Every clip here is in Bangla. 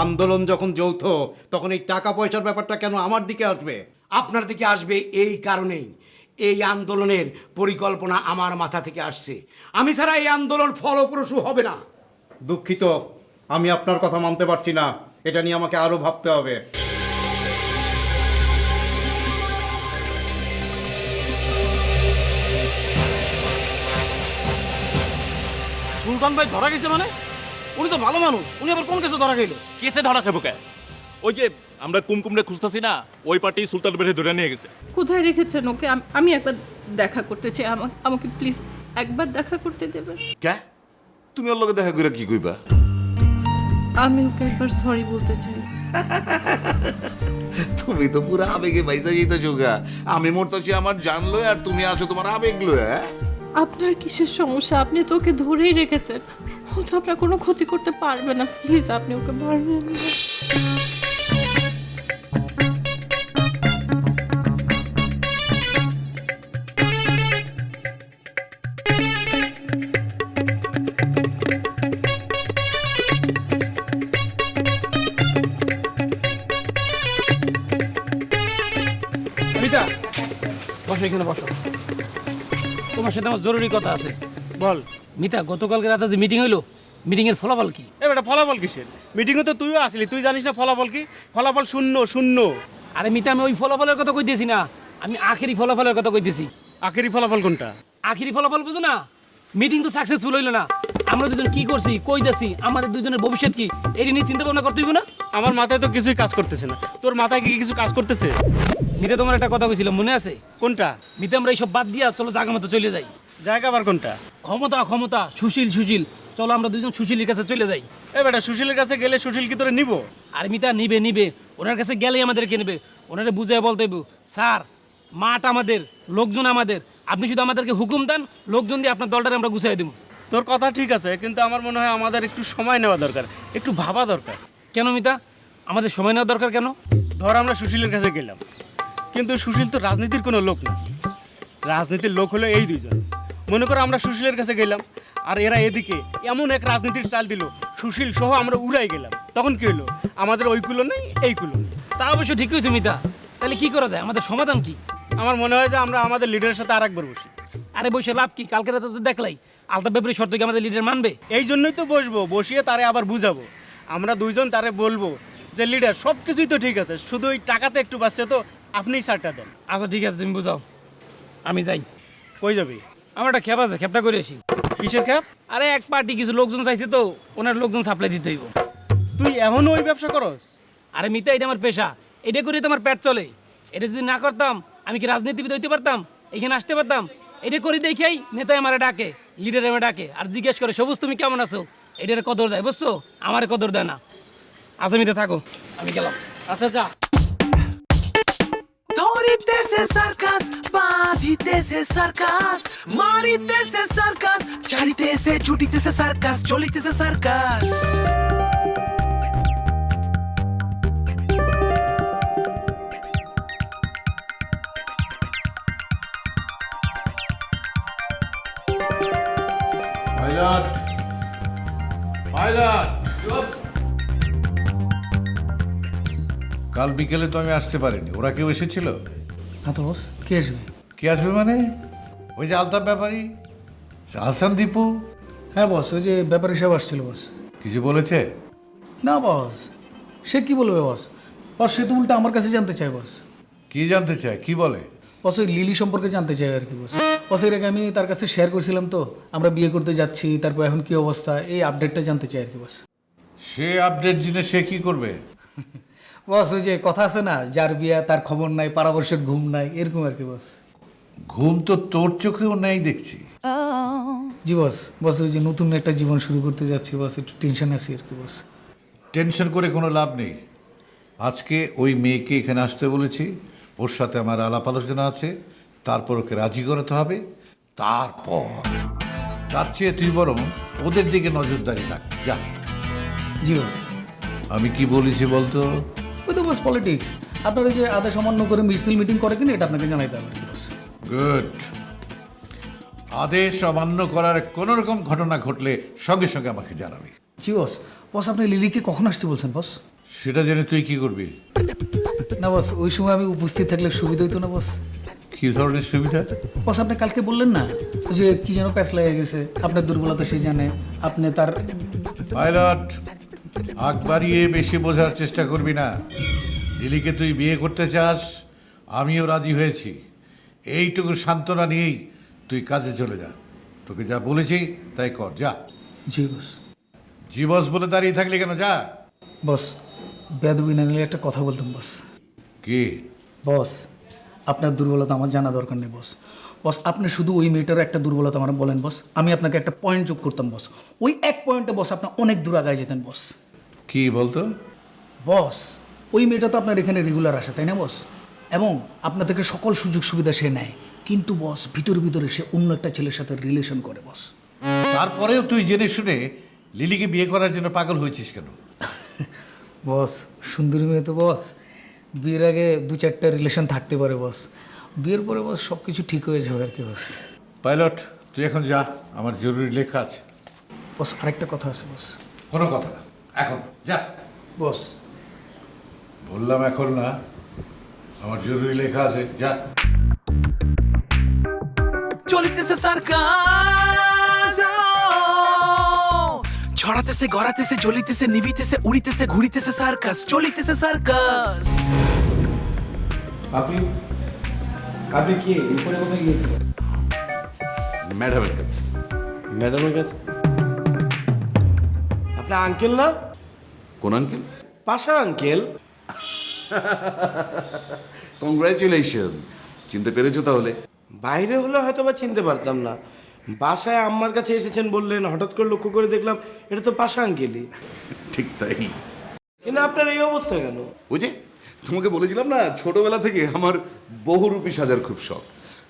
আন্দোলন যখন যৌথ, তখন এই টাকা পয়সার ব্যাপারটা কেন আমার দিকে আসবে? আপনার দিকে আসবে এই কারণেই, এই আন্দোলনের পরিকল্পনা আমার মাথা থেকে আসছে। আমি ছাড়া এই আন্দোলন ফলপ্রসূ হবে না। দুঃখিত, আমি আপনার কথা মানতে পারছি না। এটা নিয়ে আমাকে আরো ভাবতে হবে। সুলতান ভাই ধরা গেছে মানে? উনি তো ভালো মানুষ, উনি আবার কোন কেসে ধরা গেল? কেসে ধরা খাবো কে? ওই যে আমরা কুমকুমরে খুঁজতেছি না, ওই পার্টি সুলতান বেড়ে ধরে নিয়ে গেছে। কোথায় রেখেছেন ওকে? আমি একবার দেখা করতে চাই। আমাকে প্লিজ একবার দেখা করতে দেবেন। কে? তুমি ওর লগে দেখা করে কি কইবা? আমি ওকে একবার সরি বলতে চাই। তুমি তো পুরো আবেগে বাইসা যাইতেছো গা। আমি মরতেছি আমার জান লয়ে, আর তুমি আছো তোমার আবেগ লয়ে। আপনার কিসের সমস্যা? আপনি তো ওকে ধরেই রেখেছেন। ও তো আপনার কোনো ক্ষতি করতে পারবে না। প্লিজ আপনি ওকে মারবেন না। মিতা, বসো এখানে বসো। তোমার সাথে আমার জরুরি কথা আছে। বল। মিতা, গতকালকে রাতে যে মিটিং হইলো, মিটিং এর ফলাফল কি? বেটা ফলাফল কিসের? মিটিংয়ে তো তুইও আসলি, তুই জানিস না ফলাফল কি? ফলাফল শূন্য শূন্য। আরে মিতা, আমি ওই ফলাফলের কথা কইতেছি না, আমি আখেরি ফলাফলের কথা কইতেছি। আখেরি ফলাফল কোনটা? আখেরি ফলাফল বুঝো না? মিটিং তো সাকসেসফুল হইলো না। আমরা দুজন কি করছি, কই যাচ্ছি, আমাদের দুজনের ভবিষ্যৎ কি, এটা নিয়ে চিন্তা ভাবনা করতে হইব না? আমার মাথায় তো কিছুই কাজ করতেছে না। তোর মাথায় কি কিছু কাজ করতেছে? মিতা, তোমার একটা কথা কইছিল, মনে আছে? কোনটা? মিতা, আমরা এইসব বাদ দিয়া চলো জায়গা মতো চলে যাই। জায়গা আবার কোনটা? ক্ষমতা ক্ষমতা, সুশীল সুশীল, চলো আমরা দুজন সুশীলের কাছে চলে যাই। বেটা সুশীলের কাছে গেলে সুশীল কি তোরে নিব? আর মিতা, নিবে নিবে, ওনার কাছে গেলেই আমাদেরকে নেবে। ওনারে বুঝাই বলতে হইব, স্যার মাঠ আমাদের, লোকজন আমাদের, আপনি শুধু আমাদেরকে হুকুম দেন, লোকজন দিয়ে আপনার দলটারে আমরা গুছাই দেবো। তোর কথা ঠিক আছে, কিন্তু আমার মনে হয় আমাদের একটু সময় নেওয়া দরকার, একটু ভাবা দরকার। কেন মিতা, আমাদের সময় নেওয়া দরকার কেন? ধর আমরা সুশীলের কাছে গেলাম, কিন্তু সুশীল তো রাজনীতির কোনো লোক না। রাজনীতির লোক হলো এই দুইজন। মনে করো আমরা সুশীলের কাছে গেলাম, আর এরা এদিকে এমন এক রাজনীতির চাল দিল, সুশীল সহ আমরা উড়াই গেলাম। তখন কি হলো? আমাদের ওই কুলো নেই, এই কুলো নেই। তা অবশ্য ঠিক হয়েছে মিতা, তাহলে কি করা যায়, আমাদের সমাধান কি? আমার মনে হয় যে আমরা আমাদের লিডারের সাথে আরেকবার বসি। আরে বসে লাভ কি? কালকে রাতে তো দেখলাই আলতাফ ব্যাপারী শর্ত কি আমাদের লিডার মানবে? এই জন্যই তো বসবো, বসিয়ে তারে আবার বুঝাবো। আমরা দুইজন তারে বলবো যে লিডার সব কিছুই তো ঠিক আছে, শুধু ওই টাকাতে একটু বাঁচছে, তো আপনিই ছাড়টা দেন। আচ্ছা ঠিক আছে, তুমি বুঝাও, আমি যাই। কই যাবি? আমার একটা খেপ আছে, খেপটা করে আসি। কিসের ক্যাপ? আরে এক পার্টি কিছু লোকজন চাইছে তো, ওনার লোকজন সাপ্লাই দিতে হইব। তুই এখনো ওই ব্যবসা করস? আরে মিতা, এটা আমার পেশা, এটা করে তো আমার পেট চলে। এটা যদি না করতাম আমি কি রাজনীতিবিদ হইতে পারতাম, এখানে আসতে পারতাম? এটা করি দেখেই নেতাই আমারে ডাকে, লিডার আমার ডাকে, আর জিজ্ঞেস করে সবুজ তুমি কেমন আছো, এটার কদর দেয়, বুঝছো? আমার কদর দেয় না। আচ্ছা মিতা থাকো, আমি গেলাম। আচ্ছা যা। ধরিতেছে সার্কাস, বাঁধিতেছে সার্কাস, মারিতেছে সার্কাস, ছাড়িতেছে ছুটিতেছে সার্কাস, চলিতেছে সার্কাস। পাইলট, পাইলট, কাল বিকেলে তো আমি আসতে পারিনি। ওরা কেউ এসেছিল? না তো বস, কে আসবে? কে আসবে মানে? ওই যে আলতাফ ব্যাপারী, আহসান দীপু। হ্যাঁ বস, ওই যে ব্যাপারী সাহেব আসছিল বস। কিছু বলেছে? না বস, সে কি বলবে বস? বস সে তো উল্টা আমার কাছে জানতে চায় বস। কি জানতে চায়, কি বলে? বস ওই লিলি সম্পর্কে জানতে চাই আর কি বস। বস এর আগে আমি তার কাছে শেয়ার করছিলাম তো, আমরা বিয়ে করতে যাচ্ছি, তারপর এখন কি অবস্থা, এই আপডেটটা জানতে চাই আর কি বস। সে আপডেট জেনে সে কি করবে? বস ওই যে কথা আছে না, যার বিয়া তার খবর নাই, পারাবর্ষের ঘুম নাই, এরকম আর কি বস। ঘুম তো তোর চোখেও নেই দেখছি। জি বস, বস ওই যে নতুন একটা জীবন শুরু করতে যাচ্ছি বস, একটু টেনশন আছি আর কি বস। টেনশন করে কোনো লাভ নেই। আজকে ওই মেয়েকে এখানে আসতে বলেছি, ওর সাথে আমার আলাপ আলোচনা আছে, তারপর ওকে রাজি করাতে হবে। তারপর তার চেয়ে তুই বরং ওদের দিকে নজরদারি রাখ, যা। জি বস। আমি কি বলেছি বলতো? ওই তো বস পলিটিক্স, আপনার ওই যে আদেশ অমান্য করে মিছিল মিটিং করে কিনা, এটা আপনাকে জানাইতে হবে আর কি বস। গুড। আদেশ অমান্য করার কোনো রকম ঘটনা ঘটলে সঙ্গে সঙ্গে আমাকে জানাবি। জি বস। বস আপনি লিলিকে কখন আসতে বলছেন বস? সেটা জেনে তুই কি করবি? না বস, ওই সময় আমি উপস্থিত থাকলে সুবিধা হইতো না বস। কি ধরনের সুবিধা? বস আপনি কালকে বললেন না ওই যে কি যেন প্যাচ লেগে গেছে, আপনার দুর্বলতা সে জানে, আপনি তার পাইলট, আগ বাড়িয়ে বেশি বোঝার চেষ্টা করবি না। লিলিকে তুই বিয়ে করতে চাস, আমিও রাজি হয়েছি। এইটুকু সান্ত্বনা নিয়েই তুই কাজে চলে যা। তোকে যা বলেছি তাই কর, যা। জি বস। জি বস বলে দাঁড়িয়ে থাকলি কেন? যা। বস বেদবি না নিলে একটা কথা বলতাম বস। কি? বস আপনার দুর্বলতা আমার জানা দরকার নেই বস। বস আপনি শুধু ওই মেয়েটার একটা দুর্বলতা আমার বলেন বস, আমি আপনাকে একটা পয়েন্ট যোগ করতাম বস। ওই এক পয়েন্টে বস আপনি অনেক দূর আগায় যেতেন বস। কি বলতো? বস ওই মেয়েটা তো আপনার এখানে রেগুলার আসে তাই না বস, এবং আপনার থেকে সকল সুযোগ সুবিধা সে নেয়, কিন্তু বস ভিতরে ভিতরে সে অন্য একটা ছেলের সাথে রিলেশন করে বস। তারপরেও তুই জেনে শুনে লিলিকে বিয়ে করার জন্য পাগল হয়েছিস কেন? বস সুন্দরী মেয়ে তো বস, বিয়ের আগে 2-4টা রিলেশন থাকতে পারে বস, বিয়ের পরে বস সব কিছু ঠিক হয়ে যাবে আর কি বস। পাইলট, তুই এখন যা, আমার জরুরি লেখা আছে। বস আরেকটা কথা আছে বস। কোনো কথা না, এখন যা। বস বললাম এখন না, আমার জরুরি লেখা আছে, যা। চলিতেছে সার্কাস, ছড়াতেছে গড়াতেছে জ্বলিতেছে নিভিতেছে উড়িতেছে ঘুরিতেছে সার্কাস, চলিতেছে সার্কাস। আপনি কি এরপরে কোথায় গিয়েছিলেন? ম্যাডামের কাছে। ম্যাডামের কাছে? আপনার আঙ্কেল না? কোন আঙ্কেল? পাশা আঙ্কেল। কংগ্রাচুলেশন, চিনতে পেরেছো তাহলে? বাইরে হলে হয়তো বা চিনতে পারতাম না, বাসায় আম্মার কাছে এসেছেন বললেন, হঠাৎ করে লক্ষ্য করে দেখলাম এটা তো পাশা আঙ্কেলই। ঠিক তাই। কিন্তু আপনার এই অবস্থা কেন? ওই যে তোমাকে বলেছিলাম না, ছোটবেলা থেকে আমার বহুরূপী সাজার খুব শখ।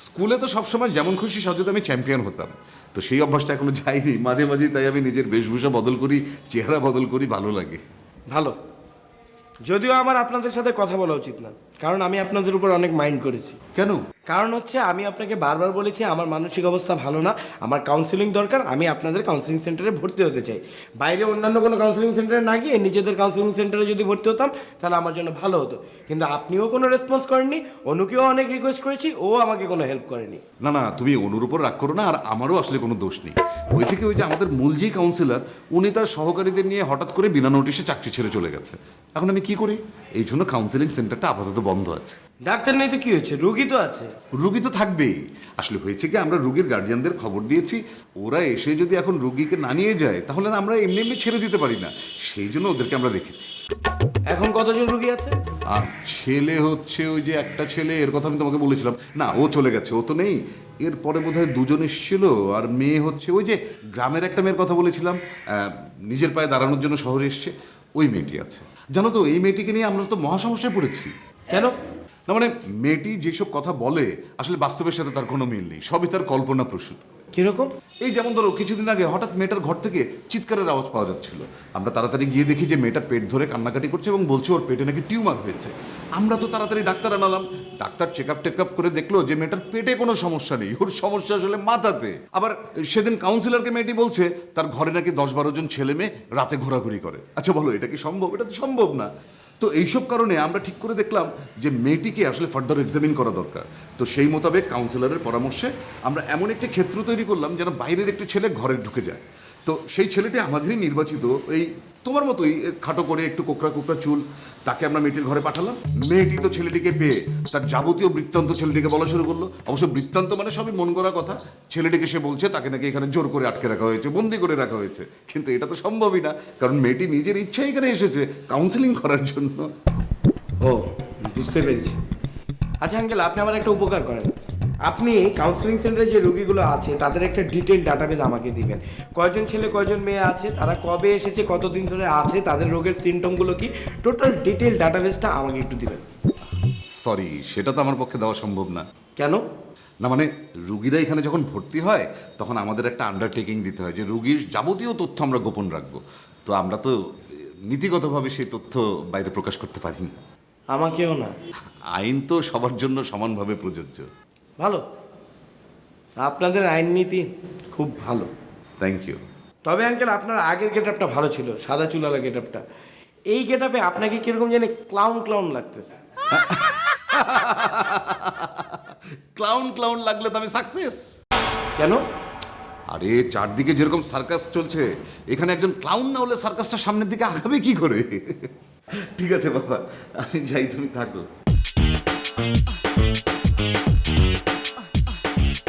স্কুলে তো সবসময় যেমন খুশি সাজাতে আমি চ্যাম্পিয়ন হতাম, তো সেই অভ্যাসটা এখনো যায়নি। মাঝে মাঝে তাই আমি নিজের বেশভূষা বদল করি, চেহারা বদল করি, ভালো লাগে। ভালো, যদিও আমার আপনাদের সাথে কথা বলা উচিত না, কারণ আমি আপনাদের উপর অনেক মাইন্ড করেছি। কেন? কারণ হচ্ছে আমি আপনাকে বারবার বলেছি আমার মানসিক অবস্থা ভালো না, আমার কাউন্সিলিং দরকার, আমি আপনাদের কাউন্সিলিং সেন্টারে ভর্তি হতে চাই। বাইরে অন্যান্য কোনো কাউন্সিলিং সেন্টারে না গিয়ে নিজেদের কাউন্সিলিং সেন্টারে যদি ভর্তি হতাম তাহলে আমার জন্য ভালো হতো। কিন্তু আপনিও কোনো রেসপন্স করেননি, অনুকেও অনেক রিকোয়েস্ট করেছি, ও আমাকে কোনো হেল্প করেনি। না না, তুমি অনুর উপর রাগ করো না, আর আমারও আসলে কোনো দোষ নেই। ওই থেকে ওই যে আমাদের মূল যেই কাউন্সিলর, উনি তার সহকারীদের নিয়ে হঠাৎ করে বিনা নোটিশে চাকরি ছেড়ে চলে গেছে। এখন আমি কি করি? এই জন্য কাউন্সিলিং সেন্টারটা আপাতত বন্ধ আছে। ডাক্তার নেই তো কি হয়েছে, রুগী তো আছে। রুগী তো থাকবেই। আসলে হয়েছে কি, আমরা রুগীর গার্জিয়ানদের খবর দিয়েছি, ওরা এসে যদি এখন রুগীকে না নিয়ে যায় তাহলে আমরা এমনি এমনি ছেড়ে দিতে পারি না, সেই জন্য ওদেরকে আমরা রেখেছি। এখন কতজন রুগী আছে? আর ছেলে হচ্ছে ওই যে একটা ছেলে, এর কথা আমি তোমাকে বলেছিলাম না, ও চলে গেছে, ও তো নেই। এরপরে বোধহয় 2জন এসেছিল, আর মেয়ে হচ্ছে ওই যে গ্রামের একটা মেয়ের কথা বলেছিলাম, নিজের পায়ে দাঁড়ানোর জন্য শহরে এসছে, ওই মেয়েটি আছে। জানো তো, এই মেয়েটিকে নিয়ে আমরা তো মহা সমস্যায় পড়েছি। কেন? না মানে, মেয়েটি যেসব কথা বলে আসলে বাস্তবের সাথে তার কোনো মিল নেই, সবই তার কল্পনা প্রসূত। কিরকম? এই যেমন ধরো, কিছুদিন আগে হঠাৎ মেয়েটার ঘর থেকে চিৎকারের আওয়াজ পাওয়া যাচ্ছিল। আমরা তাড়াতাড়ি গিয়ে দেখি যে মেয়েটার পেট ধরে কান্নাকাটি করছে এবং বলছে ওর পেটে নাকি টিউমার হয়েছে। আমরা তো তাড়াতাড়ি ডাক্তার আনালাম, ডাক্তার চেক আপ করে দেখলো যে মেয়েটার পেটে কোনো সমস্যা নেই, ওর সমস্যা আসলে মাথাতে। আবার সেদিন কাউন্সিলরকে মেয়েটি বলছে তার ঘরে নাকি 10-12 জন ছেলে মেয়ে রাতে ঘোরাঘুরি করে। আচ্ছা বলো, এটা কি সম্ভব? এটা তো সম্ভব না। তো এইসব কারণে আমরা ঠিক করে দেখলাম যে মেয়েটিকে আসলে ফার্দার এক্সামিন করা দরকার। তো সেই মোতাবেক কাউন্সিলরের পরামর্শে আমরা এমন একটি ক্ষেত্র তৈরি করলাম যেন বাইরের একটি ছেলে ঘরে ঢুকে যায়। তো সেই ছেলেটি আমাদেরই নির্বাচিত, এই তোমার মতোই খাটো করে একটু কোকড়া কোকড়া চুল, তাকে আমরা মেয়েটির ঘরে পাঠালাম। মেয়েটি তো ছেলেটিকে পেয়ে তার যাবতীয় বৃত্তান্ত ছেলেটিকে বলা শুরু করলো। অবশ্য বৃত্তান্ত মানে সবই মন গড়া কথা। ছেলেটিকে সে বলছে তাকে নাকি এখানে জোর করে আটকে রাখা হয়েছে, বন্দি করে রাখা হয়েছে। কিন্তু এটা তো সম্ভবই না, কারণ মেয়েটি নিজের ইচ্ছায় এখানে এসেছে কাউন্সিলিং করার জন্য। ও, বুঝতে পেরেছি। আচ্ছা আঙ্কেল, আপনি আমার একটা উপকার করেন, আপনি কাউন্সিলিং সেন্টারে যে রুগীগুলো আছে তাদের একটা ডিটেল ডাটাবেস আমাকে দিবেন। কয়জন ছেলে কয়জন মেয়ে আছে, তারা কবে এসেছে, কতদিন ধরে আছে, তাদের রোগের সিমটমগুলো কি, টোটাল ডিটেল ডাটাবেসটা আমাকে একটু দিবেন। সরি, সেটা তো আমার পক্ষে দেওয়া সম্ভব না। কেন? না মানে, রুগীরা এখানে যখন ভর্তি হয় তখন আমাদের একটা আন্ডারটেকিং দিতে হয় যে রুগীর যাবতীয় তথ্য আমরা গোপন রাখবো। তো আমরা তো নীতিগতভাবে সেই তথ্য বাইরে প্রকাশ করতে পারি না। আমাকেও না। আইন তো সবার জন্য সমানভাবে প্রযোজ্য। ভালো, আপনাদের আইন নীতি খুব ভালো। Thank you. তবে আঙ্কেল, আপনার আগের গেটআপটা ভালো ছিল, সাদা চুলালা গেটআপটা। এই গেটআপে আপনাকে কিরকম জানি ক্লাউন ক্লাউন লাগতেছে। ক্লাউন ক্লাউন লাগলে তো আমি সাকসেস। কেন? আরে চারদিকে যেরকম সার্কাস চলছে, এখানে একজন ক্লাউন না হলে সার্কাসটা সামনের দিকে আগাবে কি করে? ঠিক আছে বাবা, আমি যাই, তুমি থাকো।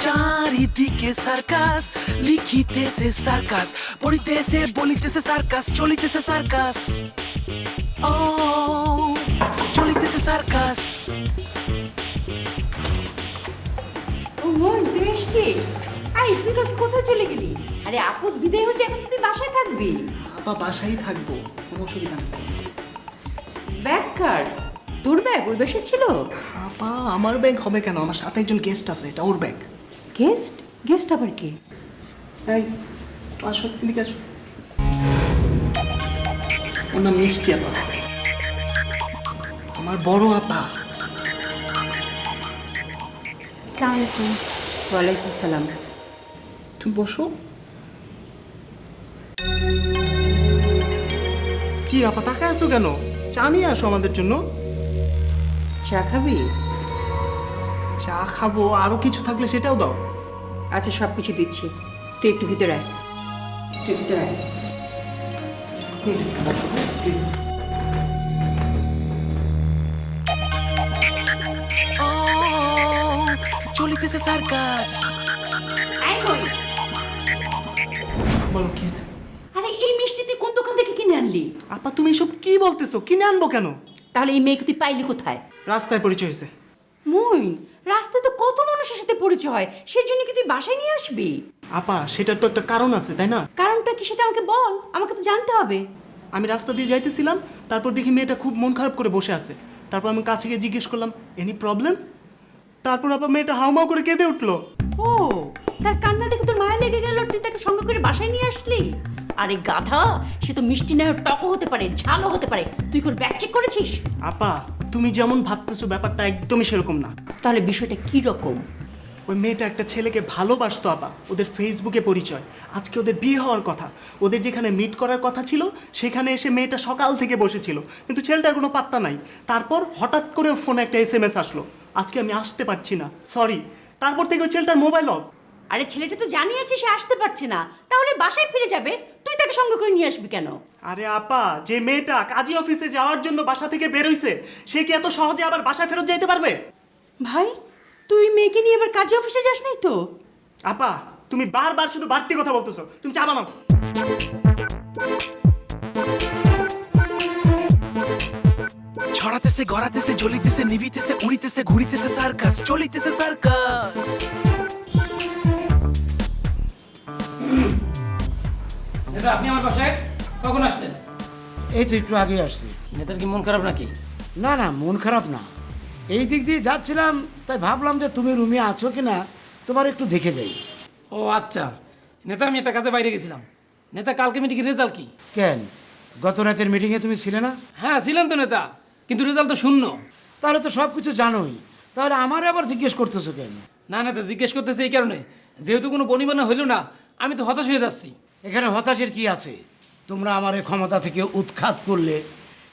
চারিদিকে সার্কাস, লিখিতেছে সার্কাস, পড়িতেছে বলিতেছে সার্কাস, চলিতেছে সার্কাস, ও চলিতেছে সার্কাস। ও মন, তুই এসছিস? আই, তুই তো কোথায় চলে গেলি? আরে আপদ বিদায় হচ্ছে, এখন তো তুই বাসায় থাকবি। আপা বাসায় থাকবো, কোনো অসুবিধা নেই। ব্যাগ কার? তোর ব্যাগ ওই বাসায় ছিল? আপা আমার ব্যাগ হবে কেন? আমার সাথে একজন গেস্ট আছে, এটা ওর ব্যাগ। গেস্ট? গেস্ট আবার কে? এই আসো, এদিকে আসো। ওর নাম মিষ্টি আপা, আমার বড় আপা। আসসালামু আলাইকুম। ওয়ালাইকুম সালাম। তুমি বসো। কি আপা তাকায় আছো কেন? চা নিয়ে আসো আমাদের জন্য। চা খাবি? চা খাবো, আরো কিছু থাকলে সেটাও দাও। আচ্ছা, সব কিছু দিচ্ছি, তুই একটু ভিতরে আয়। তুই ভিতরে আয়। প্লিজ। ও চলিতেছে সার্কাস। আয় কই? বলো কি হয়েছে? আরে এই মিষ্টি তুই কোন দোকান থেকে কিনে আনলি? আপা তুমি এসব কি বলতেছো? কিনে আনবো কেন? তাহলে এই মেয়েকে তুই পাইলি কোথায়? রাস্তায় পরিচয় হয়েছে। মইন, রাস্তায় তো কত মানুষের সাথে পরিচয় হয়, সেই জন্য কি তুই বাসায় নিয়ে আসবি? আপা সেটার তো একটা কারণ আছে, তাই না? কারণটা কি সেটা আমাকে বল, আমাকে তো জানতে হবে। আমি রাস্তা দিয়ে যাইতেছিলাম, তারপর দেখি মেয়েটা খুব মন খারাপ করে বসে আছে। তারপর আমি কাছে গিয়ে জিজ্ঞেস করলাম, এনি প্রবলেম? তারপর আপা মেয়েটা হাউমাউ করে কেঁদে উঠলো। ও, তার কান্না দেখে তোর মায়া লেগে গেল, তুই তাকে সঙ্গে করে বাসায় নিয়ে আসলি? আরে গাধা, সে তো মিষ্টি না টকও হতে পারে, ঝালও হতে পারে। তুই কোন ব্যাগ চেক করেছিস? আপা তুমি যেমন ভাবতেছো ব্যাপারটা একদমই সেরকম না। তাহলে বিষয়টা কি রকম? ওই মেয়েটা একটা ছেলেকে ভালোবাসতো আপা, ওদের ফেসবুকে পরিচয়। আজকে ওদের বিয়ে হওয়ার কথা, ওদের যেখানে মিট করার কথা ছিল সেখানে এসে মেয়েটা সকাল থেকে বসেছিল, কিন্তু ছেলেটার কোনো পাত্তা নাই। তারপর হঠাৎ করে ওর ফোনে একটা SMS আসলো, আজকে আমি আসতে পারছি না, সরি। তারপর থেকে ওই ছেলেটার মোবাইল অফ। আরে ছেলেটা তো জানিয়েছে সে আসতে পারছে না, তাহলে বাসায় ফিরে যাবে, তুই তাকে সঙ্গে করে নিয়ে আসবি কেন? আরে আপা, যে মেয়েটা কাজী অফিসে যাওয়ার জন্য বাসা থেকে বেরোইছে সে কি এত সহজে আবার বাসায় ফেরত যাইতে পারবে? ভাই, তুই মেয়েকে নিয়ে এবার কাজে অফিসে যাস নাই তো? আপা তুমি বারবার শুধু বাড়তি কথা বলতেছো, তুমি চা বানাও। ছড়াতেছে গড়াতেছে জ্বলিতেছে নিভিতেছে উড়িতেছে ঘুরিতেছে সার্কাস, চলিতেছে সার্কাস। আপনি আমার বাসায় কখন আসলেন? এই তো একটু আগে আসছি। নেতার কি মন খারাপ নাকি? না না, মন খারাপ না, এই দিক দিয়ে যাচ্ছিলাম, তাই ভাবলাম যে তুমি রুমে আছো কিনা তোমার একটু দেখে যাই। ও আচ্ছা, নেতা আমি একটা কাজে বাইরে গেছিলাম। নেতা কালকে মিটিংয়ের রেজাল্ট কি? কেন, গত রাতের মিটিংয়ে তুমি ছিলে না? হ্যাঁ ছিলেন তো নেতা, কিন্তু রেজাল্ট তো শূন্য। তাহলে তো সব কিছু জানোই, তাহলে আমার আবার জিজ্ঞেস করতেছো কেন? না নেতা, জিজ্ঞেস করতেছে এই কারণে, যেহেতু কোনো বনিবনা হইল না, আমি তো হতাশ হয়ে যাচ্ছি। এখানে হতাশের কি আছে? তোমরা আমার এই ক্ষমতা থেকে উৎখাত করলে,